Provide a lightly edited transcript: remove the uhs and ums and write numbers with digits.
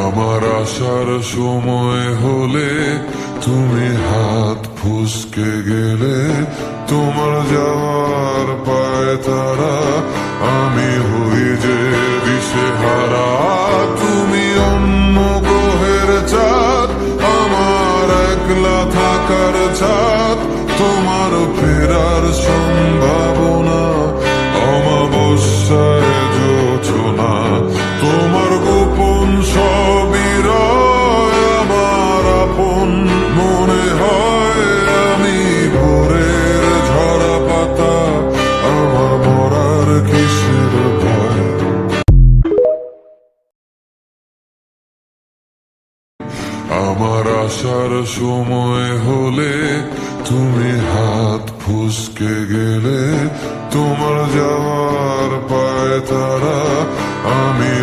আমার আসার সময় হলে তুমি হাত ফুসকে গেলে, তোমার যাওয়ার পায় তারা আমি হই যে দিশেহারা। তুমি অন্য গ্রহের চাঁদ, আমার একলা থাকার ছাদ, তোমার ফেরার সম্ভাবনা অমাবস্যায় যোজনা। তোমার গোপন সবই রয় আমার আপন, মনে হয় আমি ভোরের ঝরা পাতা, আমার মরার কিসের ভয়। আমার আসার সময় হলে তুমি হাত ফুসকে গেলে, তোমার যাওয়ার পায় তারা আমি